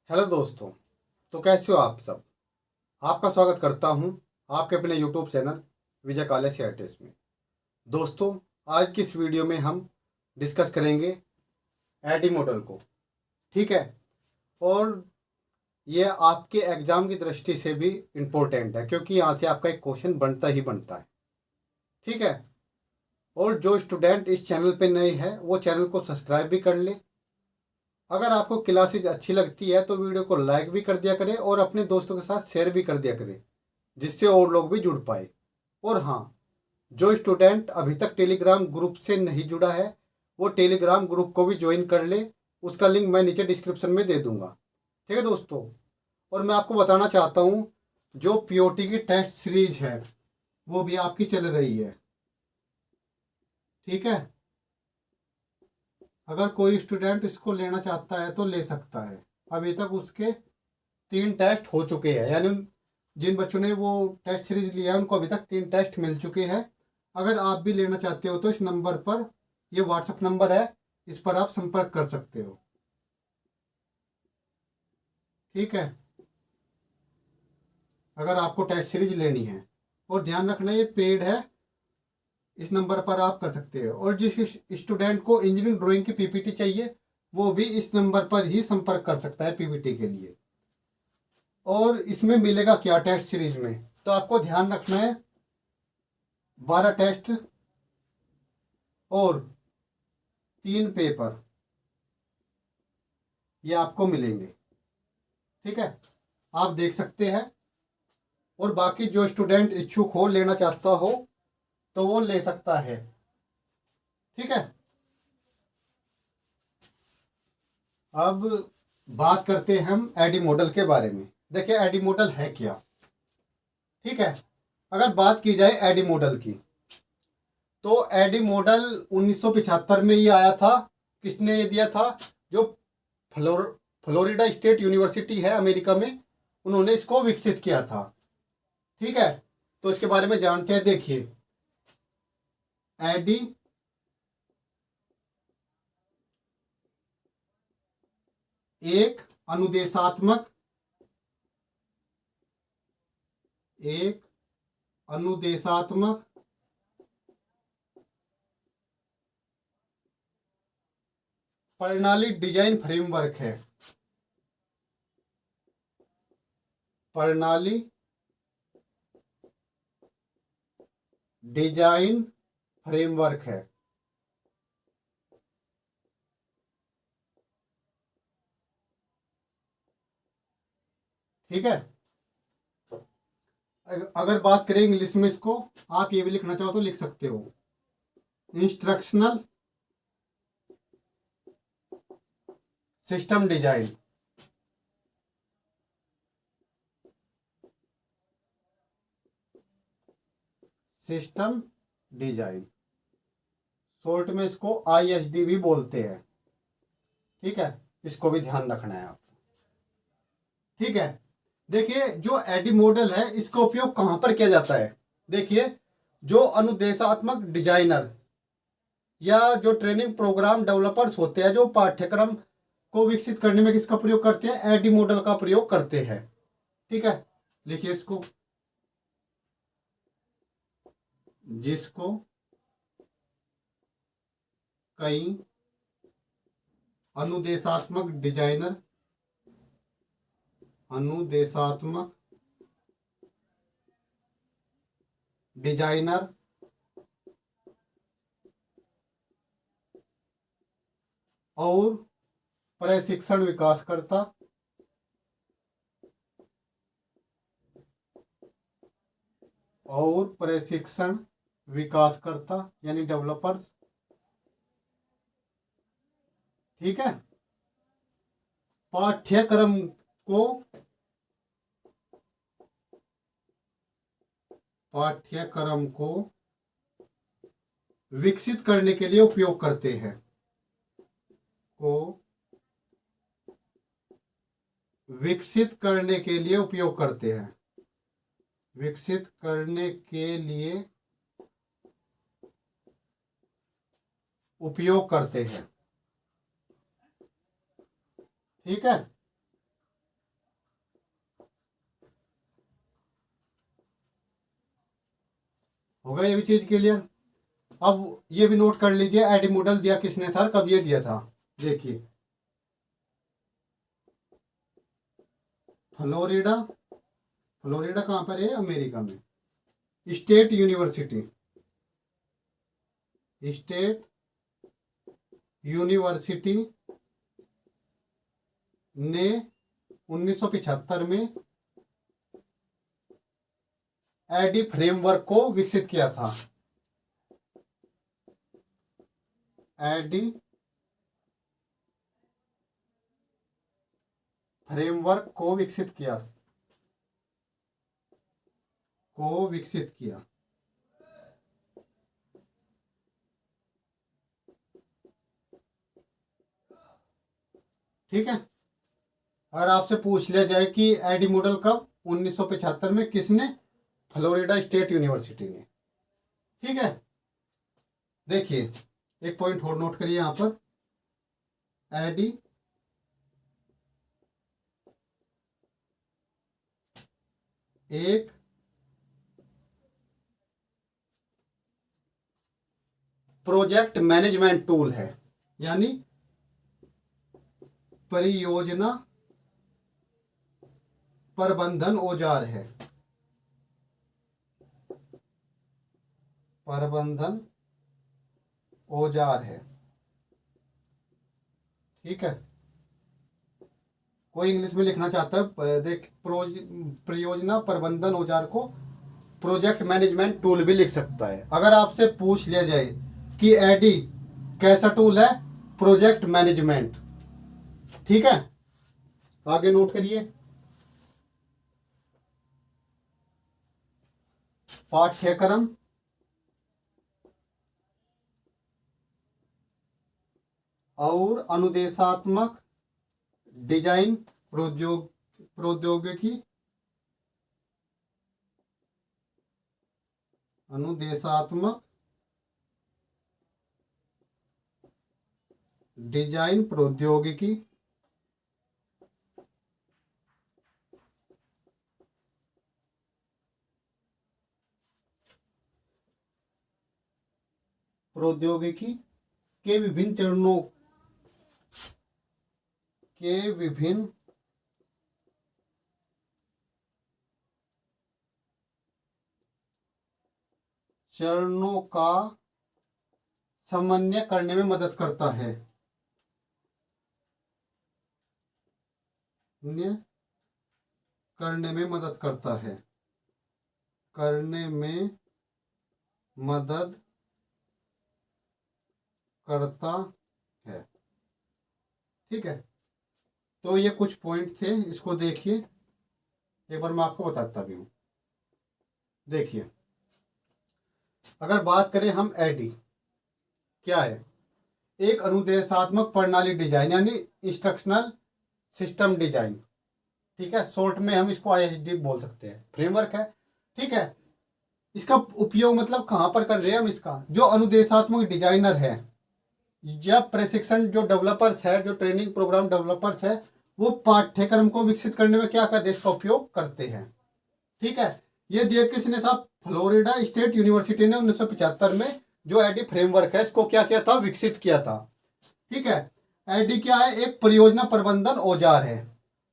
Hello दोस्तों। तो कैसे हो आप सब। आपका स्वागत करता हूं आपके अपने यूट्यूब चैनल विजय काले आर्टिस्ट में। दोस्तों, आज की इस वीडियो में हम डिस्कस करेंगे एडी मॉडल को। ठीक है। और ये आपके एग्ज़ाम की दृष्टि से भी इम्पोर्टेंट है, क्योंकि यहाँ से आपका एक क्वेश्चन बनता ही बनता है। ठीक है। और जो स्टूडेंट इस चैनल पे नए हैं वो चैनल को सब्सक्राइब भी कर ले। अगर आपको क्लासेज अच्छी लगती है तो वीडियो को लाइक भी कर दिया करें और अपने दोस्तों के साथ शेयर भी कर दिया करें, जिससे और लोग भी जुड़ पाए। और हाँ, जो स्टूडेंट अभी तक टेलीग्राम ग्रुप से नहीं जुड़ा है वो टेलीग्राम ग्रुप को भी ज्वाइन कर ले। उसका लिंक मैं नीचे डिस्क्रिप्शन में दे दूंगा। ठीक है दोस्तों। और मैं आपको बताना चाहता हूँ, जो पीओटी की टेस्ट सीरीज है वो भी आपकी चल रही है। ठीक है। अगर कोई स्टूडेंट इसको लेना चाहता है तो ले सकता है। अभी तक उसके 3 टेस्ट हो चुके हैं, यानी जिन बच्चों ने वो टेस्ट सीरीज लिया है उनको अभी तक 3 टेस्ट मिल चुके हैं। अगर आप भी लेना चाहते हो तो इस नंबर पर, ये व्हाट्सएप नंबर है, इस पर आप संपर्क कर सकते हो। ठीक है। अगर आपको टेस्ट सीरीज लेनी है, और ध्यान रखना ये पेड है, इस नंबर पर आप कर सकते हो। और जिस स्टूडेंट को इंजीनियरिंग ड्राइंग की पीपीटी चाहिए वो भी इस नंबर पर ही संपर्क कर सकता है पीपीटी के लिए। और इसमें मिलेगा क्या टेस्ट सीरीज में, तो आपको ध्यान रखना है 12 टेस्ट और 3 पेपर ये आपको मिलेंगे। ठीक है। आप देख सकते हैं। और बाकी जो स्टूडेंट इच्छुक हो, लेना चाहता हो, तो वो ले सकता है। ठीक है। अब बात करते हैं हम एडी मॉडल के बारे में। देखिए एडी मॉडल है क्या। ठीक है। अगर बात की जाए एडी मॉडल की, तो एडी मॉडल 1975 में ही आया था। किसने ये दिया था? जो फ्लोर फ्लोरिडा स्टेट यूनिवर्सिटी है अमेरिका में, उन्होंने इसको विकसित किया था। ठीक है। तो इसके बारे में जानते हैं। देखिए, एडी एक अनुदेशात्मक एक अनुदेशात्मक प्रणाली डिजाइन फ्रेमवर्क है। प्रणाली डिजाइन फ्रेमवर्क है। ठीक है। अगर बात करें इंग्लिश में इसको, आप ये भी लिखना चाहो तो लिख सकते हो। Instructional system design. System design, short में इसको आईएसडी भी बोलते हैं। ठीक है। इसको भी ध्यान रखना है आपको। ठीक है। देखिए, जो एडी मॉडल है इसका उपयोग कहां पर किया जाता है। देखिए, जो अनुदेशात्मक डिजाइनर या जो ट्रेनिंग प्रोग्राम डेवलपर्स होते हैं, जो पाठ्यक्रम को विकसित करने में किसका प्रयोग करते हैं? एडी मॉडल का प्रयोग करते हैं। ठीक है। लिखिए इसको। जिसको कई अनुदेशात्मक डिजाइनर अनुदेशात्मक डिजाइनर और प्रशिक्षण विकासकर्ता और प्रशिक्षण विकासकर्ता यानी डेवलपर्स। ठीक है। पाठ्यक्रम को पाठ्यक्रम को विकसित करने के लिए उपयोग करते हैं। को विकसित करने के लिए उपयोग करते हैं। विकसित करने के लिए उपयोग करते हैं। ठीक है। होगा ये भी चीज क्लियर। अब ये भी नोट कर लीजिए, एडी मॉडल दिया किसने था, कब ये दिया था। देखिए फ्लोरिडा, फ्लोरिडा कहाँ पर है, अमेरिका में। स्टेट यूनिवर्सिटी, स्टेट यूनिवर्सिटी ने 1975 में एडी फ्रेमवर्क को विकसित किया था। एडी फ्रेमवर्क को विकसित किया, को विकसित किया। ठीक है। अगर आपसे पूछ लिया जाए कि एडी मॉडल कब, 1975 में, किसने, फ्लोरिडा स्टेट यूनिवर्सिटी ने। ठीक है। देखिए एक पॉइंट और नोट करिए यहां पर, एडी एक प्रोजेक्ट मैनेजमेंट टूल है, यानी परियोजना प्रबंधन औजार है, प्रबंधन औजार है। ठीक है। कोई इंग्लिश में लिखना चाहता है, देख परियोजना प्रबंधन औजार को प्रोजेक्ट मैनेजमेंट टूल भी लिख सकता है। अगर आपसे पूछ लिया जाए कि एडी कैसा टूल है, प्रोजेक्ट मैनेजमेंट। ठीक है, आगे नोट करिए, पाठ्यक्रम और अनुदेशात्मक डिजाइन प्रौद्योगिकी, अनुदेशात्मक डिजाइन प्रौद्योगिकी प्रौद्योगिकी के विभिन्न चरणों, के विभिन्न चरणों का समन्वय करने में मदद करता है, करने में मदद करता है, करने में मदद करता है। ठीक है। तो ये कुछ पॉइंट थे, इसको देखिए, एक बार मैं आपको बताता भी हूं। देखिए अगर बात करें हम, एडी क्या है, एक अनुदेशात्मक प्रणाली डिजाइन, यानी इंस्ट्रक्शनल सिस्टम डिजाइन। ठीक है, शॉर्ट में हम इसको आईएसडी बोल सकते हैं, फ्रेमवर्क है। ठीक है। इसका उपयोग मतलब कहां पर कर रहे हैं हम इसका, जो अनुदेशात्मक डिजाइनर है या प्रशिक्षण जो डेवलपर्स है, जो ट्रेनिंग प्रोग्राम डेवलपर्स है, वो पाठ्यक्रम को विकसित करने में क्या करते हैं, इसका उपयोग करते हैं। ठीक है। ये दिया किसने था, फ्लोरिडा स्टेट यूनिवर्सिटी ने 1975 में जो एडी फ्रेमवर्क है इसको क्या किया था, विकसित किया था। ठीक है। एडी क्या है, एक परियोजना प्रबंधन औजार है,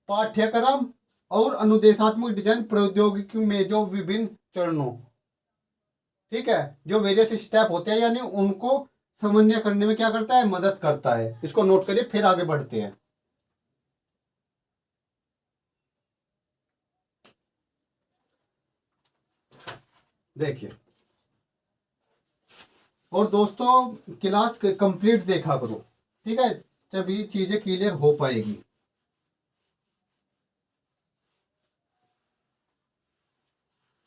पाठ्यक्रम और अनुदेशात्मक डिजाइन प्रौद्योगिकी में जो विभिन्न चरणों, ठीक है, जो वेरियस स्टेप होते हैं, यानी उनको समन्वय करने में क्या करता है, मदद करता है। इसको नोट करिए, फिर आगे बढ़ते हैं। देखिए और दोस्तों क्लास कंप्लीट देखा करो, ठीक है, जब ये चीजें क्लियर हो पाएगी।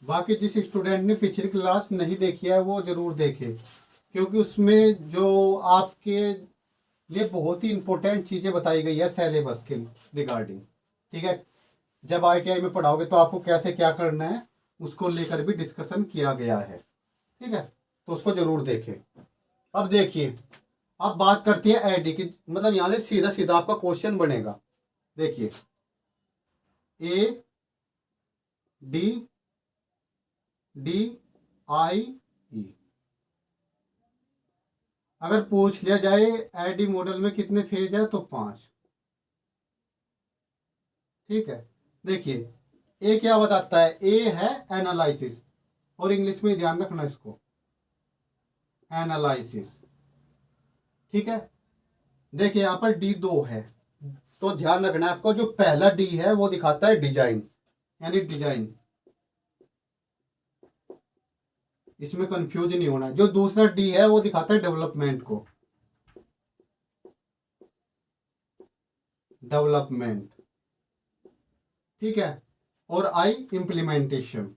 बाकी जिस स्टूडेंट ने पिछली क्लास नहीं देखी है वो जरूर देखे, क्योंकि उसमें जो आपके लिए बहुत ही इंपॉर्टेंट चीजें बताई गई है सिलेबस के रिगार्डिंग। ठीक है। जब आईटीआई में पढ़ाओगे तो आपको कैसे क्या करना है उसको लेकर भी डिस्कशन किया गया है। ठीक है, तो उसको जरूर देखें। अब देखिए, अब बात करती है एडी की, मतलब यहां से सीधा सीधा आपका क्वेश्चन बनेगा। देखिए ए डी डी आई अगर पूछ लिया जाए आईडी मॉडल में कितने फेज है तो 5। ठीक है, देखिए ए क्या बताता है, ए है एनालिसिस, और इंग्लिश में ध्यान रखना इसको, एनालिसिस। ठीक है, देखिए यहाँ पर डी 2 है, तो ध्यान रखना है आपको, जो पहला डी है वो दिखाता है डिजाइन, यानी डिजाइन, इसमें कंफ्यूज नहीं होना। जो दूसरा डी है वो दिखाता है डेवलपमेंट को, डेवलपमेंट। ठीक है, और आई इम्प्लीमेंटेशन,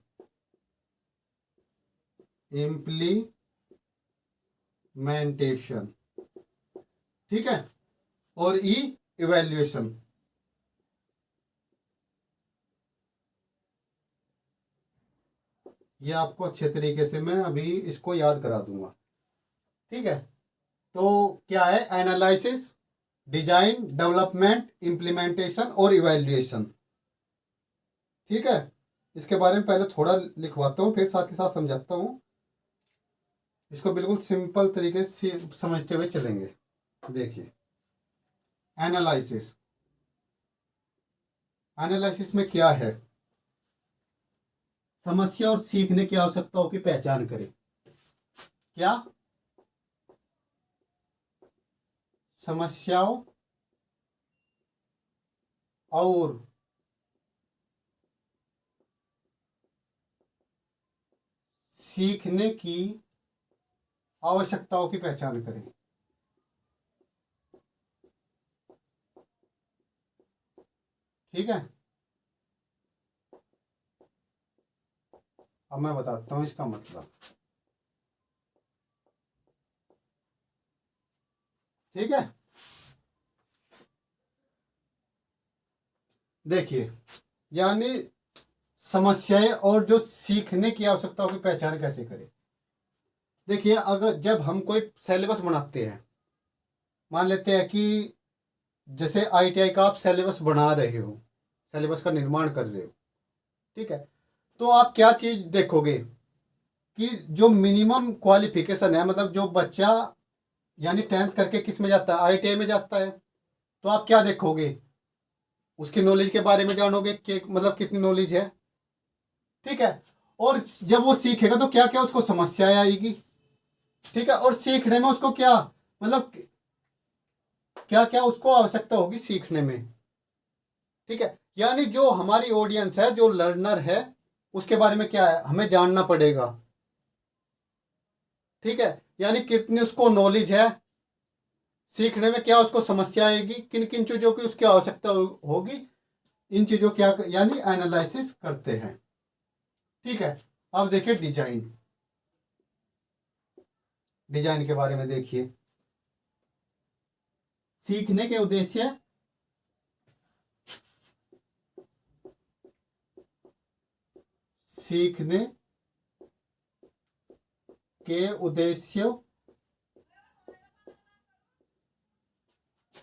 इम्प्लीमेंटेशन। ठीक है, और ई इवैल्यूएशन। ये आपको अच्छे तरीके से मैं अभी इसको याद करा दूंगा। ठीक है, तो क्या है, एनालिसिस, डिजाइन, डेवलपमेंट, इम्प्लीमेंटेशन और इवैल्यूएशन। ठीक है, इसके बारे में पहले थोड़ा लिखवाता हूँ, फिर साथ के साथ समझाता हूँ। इसको बिल्कुल सिंपल तरीके से समझते हुए चलेंगे। देखिए, एनालिसिस, एनालिसिस में क्या है, समस्या और सीखने की आवश्यकताओं की पहचान करें। क्या, समस्याओं और सीखने की आवश्यकताओं की पहचान करें। ठीक है, अब मैं बताता हूं इसका मतलब। ठीक है, देखिए, यानी समस्याएं और जो सीखने की आवश्यकताओं की पहचान कैसे करें। देखिए, अगर जब हम कोई सिलेबस बनाते हैं, मान लेते हैं कि जैसे आईटीआई का आप सिलेबस बना रहे हो, सिलेबस का निर्माण कर रहे हो। ठीक है, तो आप क्या चीज देखोगे कि जो मिनिमम क्वालिफिकेशन है, मतलब जो बच्चा यानी 10th करके किस में जाता है, आईटीआई में जाता है, तो आप क्या देखोगे, उसकी नॉलेज के बारे में जानोगे कि मतलब कितनी नॉलेज है। ठीक है, और जब वो सीखेगा तो क्या क्या उसको समस्याएं आएगी। ठीक है, और सीखने में उसको क्या, मतलब क्या क्या उसको आवश्यकता होगी सीखने में। ठीक है, यानी जो हमारी ऑडियंस है, जो लर्नर है, उसके बारे में क्या है, हमें जानना पड़ेगा। ठीक है, यानी कितनी उसको नॉलेज है, सीखने में क्या उसको समस्या आएगी, किन किन चीजों की उसकी आवश्यकता होगी, इन चीजों क्या यानी एनालिसिस करते हैं। ठीक है, अब देखिए डिजाइन, डिजाइन के बारे में देखिए, सीखने के उद्देश्य, सीखने के उद्देश्यों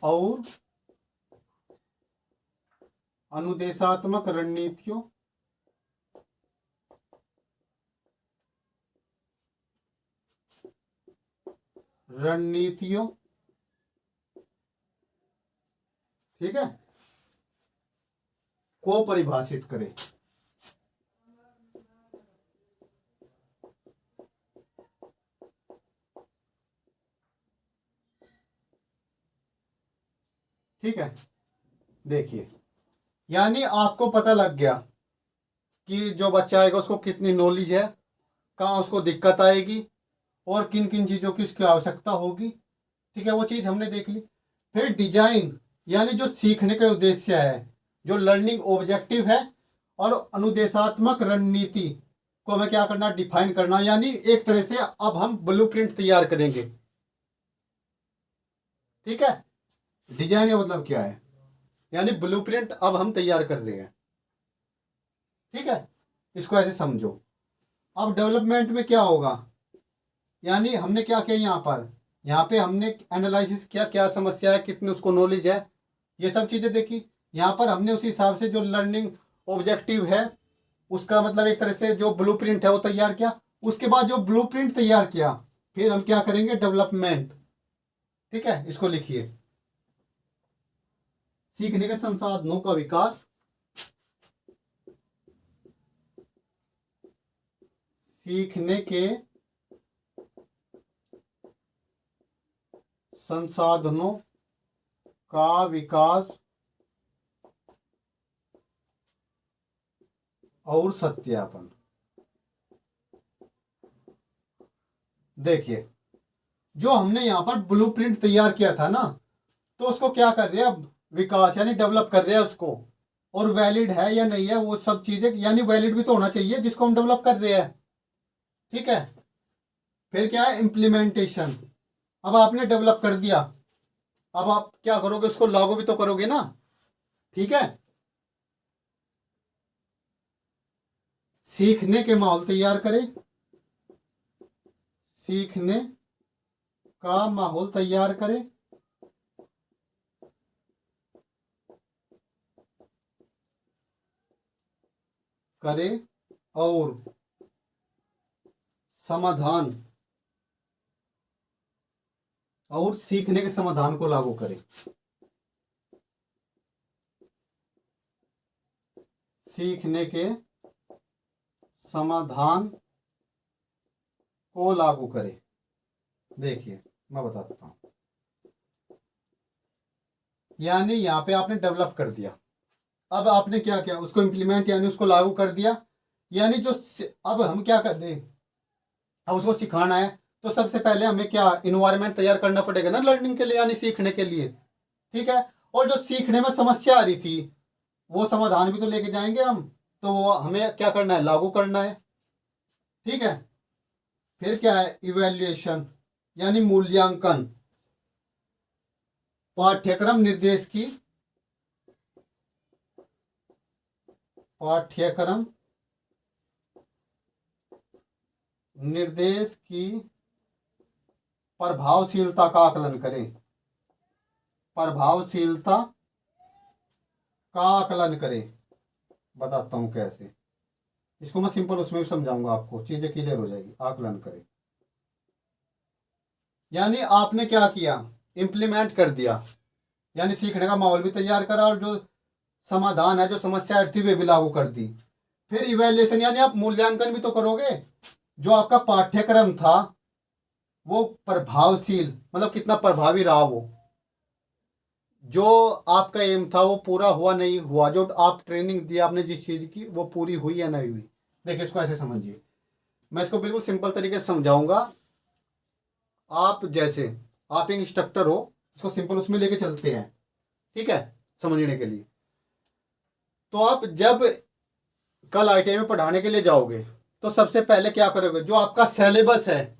और अनुदेशात्मक रणनीतियों, रणनीतियों। ठीक है, को परिभाषित करें। ठीक है, देखिए, यानी आपको पता लग गया कि जो बच्चा आएगा उसको कितनी नॉलेज है, कहाँ उसको दिक्कत आएगी, और किन किन चीज़ों की उसकी आवश्यकता होगी। ठीक है, वो चीज़ हमने देख ली। फिर डिजाइन, यानी जो सीखने का उद्देश्य है, जो लर्निंग ऑब्जेक्टिव है, और अनुदेशात्मक रणनीति को हमें क्या करना, डिफाइन करना। यानी एक तरह से अब हम ब्लूप्रिंट तैयार करेंगे। ठीक है, डिजाइन का मतलब क्या है, यानी ब्लूप्रिंट अब हम तैयार कर रहे हैं। ठीक है, इसको ऐसे समझो। अब डेवलपमेंट में क्या होगा, यानी हमने क्या किया, यहाँ पे हमने एनालिसिस किया, क्या समस्या है, कितनी उसको नॉलेज है, ये सब चीज़ें देखी। यहाँ पर हमने उसी हिसाब से जो लर्निंग ऑब्जेक्टिव है, उसका मतलब एक तरह से जो ब्लूप्रिंट है वो तैयार किया। उसके बाद जो ब्लूप्रिंट तैयार किया, फिर हम क्या करेंगे, डेवलपमेंट, ठीक है, इसको लिखिए। सीखने के संसाधनों का विकास, सीखने के संसाधनों का विकास और सत्यापन। देखिए, जो हमने यहां पर ब्लूप्रिंट तैयार किया था ना, तो उसको क्या कर रहे हैं अब, विकास यानी डेवलप कर रहे हैं उसको, और वैलिड है या नहीं है वो सब चीजें, यानी वैलिड भी तो होना चाहिए जिसको हम डेवलप कर रहे हैं। ठीक है, फिर क्या है, इम्प्लीमेंटेशन। अब आपने डेवलप कर दिया, अब आप क्या करोगे, उसको लागू भी तो करोगे ना। ठीक है, सीखने के माहौल तैयार करें, सीखने का माहौल तैयार करें, और समाधान, और सीखने के समाधान को लागू करें। सीखने के समाधान को लागू करें। देखिए, मैं बताता हूं, यानी यहां पे आपने डेवलप कर दिया, अब आपने क्या किया, उसको इम्प्लीमेंट यानी उसको लागू कर दिया, यानी जो अब हम क्या कर दे, अब उसको सिखाना है, तो सबसे पहले हमें क्या इन्वायरमेंट तैयार करना पड़ेगा ना लर्निंग के लिए, यानी सीखने के लिए। ठीक है, और जो सीखने में समस्या आ रही थी वो समाधान भी तो लेके जाएंगे हम, तो वो हमें क्या करना है, लागू करना है। ठीक है, फिर क्या है, इवैल्यूएशन यानी मूल्यांकन, पाठ्यक्रम निर्देश की, पाठ्यक्रम निर्देश की प्रभावशीलता का आकलन करें, प्रभावशीलता का आकलन करें। बताता हूं कैसे, इसको मैं सिंपल उसमें भी समझाऊंगा आपको, चीजें क्लियर हो जाएगी। आकलन करें यानी आपने क्या किया, इम्प्लीमेंट कर दिया, यानी सीखने का माहौल भी तैयार करा, और जो समाधान है, जो समस्या थी वे भी लागू कर दी। फिर इवैल्यूएशन यानी आप मूल्यांकन भी तो करोगे, जो आपका पाठ्यक्रम था वो प्रभावशील मतलब कितना प्रभावी रहा, वो जो आपका एम था वो पूरा हुआ नहीं हुआ, जो आप ट्रेनिंग दी आपने जिस चीज की वो पूरी हुई या नहीं हुई। देखिए, इसको ऐसे समझिए, मैं इसको बिल्कुल सिंपल तरीके से समझाऊंगा। आप जैसे आप एक इंस्ट्रक्टर हो, इसको सिंपल उसमें लेके चलते हैं, ठीक है, समझने के लिए। तो आप जब कल आईटीआई में पढ़ाने के लिए जाओगे, तो सबसे पहले क्या करोगे, जो आपका सिलेबस है,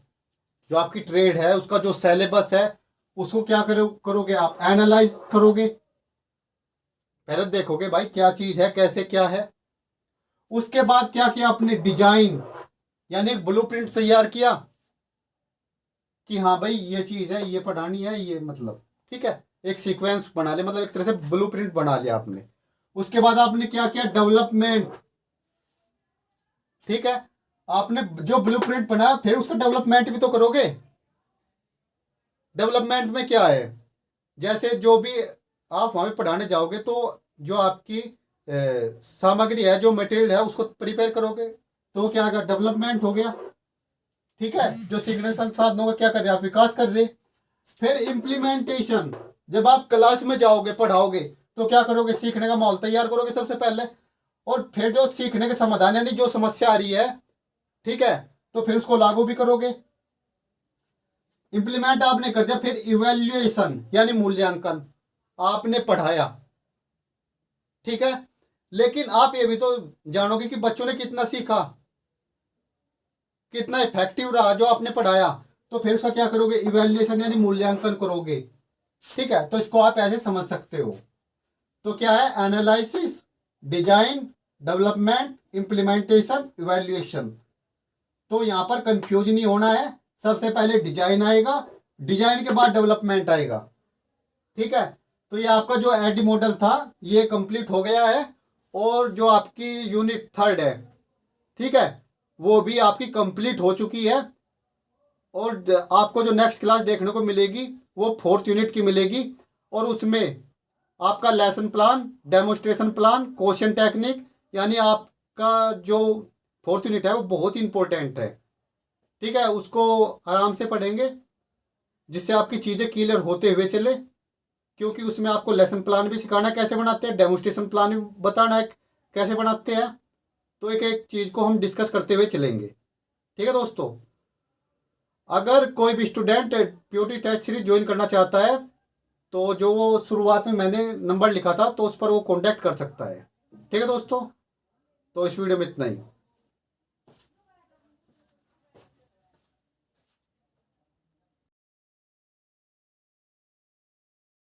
जो आपकी ट्रेड है उसका जो सिलेबस है, उसको क्या करोगे आप, एनालाइज करोगे। पहले देखोगे भाई क्या चीज है, कैसे क्या है। उसके बाद क्या किया आपने, डिजाइन यानी एक ब्लूप्रिंट तैयार किया कि हाँ भाई ये चीज है, ये पढ़ानी है, ये मतलब ठीक है, एक सीक्वेंस बना लिया, मतलब एक तरह से ब्लूप्रिंट बना लिया आपने। उसके बाद आपने क्या किया, डेवलपमेंट। ठीक है, आपने जो ब्लूप्रिंट बनाया फिर उसका डेवलपमेंट भी तो करोगे। डेवलपमेंट में क्या है, जैसे जो भी आप वहां पे पढ़ाने जाओगे, तो जो आपकी सामग्री है, जो मटेरियल है, उसको प्रिपेयर करोगे, तो वो क्या होगा, डेवलपमेंट हो गया। ठीक है, जो सीखने संसाधनों का क्या कर रहे हैं आप, विकास कर रहे। फिर इम्प्लीमेंटेशन, जब आप क्लास में जाओगे पढ़ाओगे, तो क्या करोगे, सीखने का माहौल तैयार करोगे सबसे पहले, और फिर जो सीखने के समाधान यानी जो समस्या आ रही है, ठीक है, तो फिर उसको लागू भी करोगे। इंप्लीमेंट आपने कर दिया, फिर इवेल्युएशन यानी मूल्यांकन, आपने पढ़ाया, ठीक है, लेकिन आप ये भी तो जानोगे कि बच्चों ने कितना सीखा, कितना इफेक्टिव रहा जो आपने पढ़ाया, तो फिर उसका क्या करोगे, इवेल्युएशन यानी मूल्यांकन करोगे। ठीक है, तो इसको आप ऐसे समझ सकते हो। तो क्या है, analysis, design, development, implementation, evaluation. तो यहां पर कंफ्यूज नहीं होना है, सबसे पहले डिजाइन आएगा, डिजाइन के बाद डेवलपमेंट आएगा। ठीक है, तो ये आपका जो एडी मॉडल था ये कंप्लीट हो गया है, और जो आपकी यूनिट 3 है, ठीक है, वो भी आपकी कंप्लीट हो चुकी है। और आपको जो नेक्स्ट क्लास देखने को मिलेगी वो 4th यूनिट की मिलेगी। और उसमें आपका lesson plan, demonstration plan, question technique, यानी आपका जो 4th यूनिट है वो बहुत ही इंपॉर्टेंट है। ठीक है, उसको आराम से पढ़ेंगे जिससे आपकी चीज़ें क्लियर होते हुए चले, क्योंकि उसमें आपको लेसन प्लान भी सिखाना है कैसे बनाते हैं, डेमोस्ट्रेशन प्लान भी बताना है कैसे बनाते हैं। तो एक एक चीज़ को हम डिस्कस करते हुए चलेंगे। ठीक है दोस्तों, अगर कोई भी student POT test series join करना चाहता है तो जो वो शुरुआत में मैंने नंबर लिखा था तो उस पर वो कांटेक्ट कर सकता है। ठीक है दोस्तों, तो इस वीडियो में इतना ही।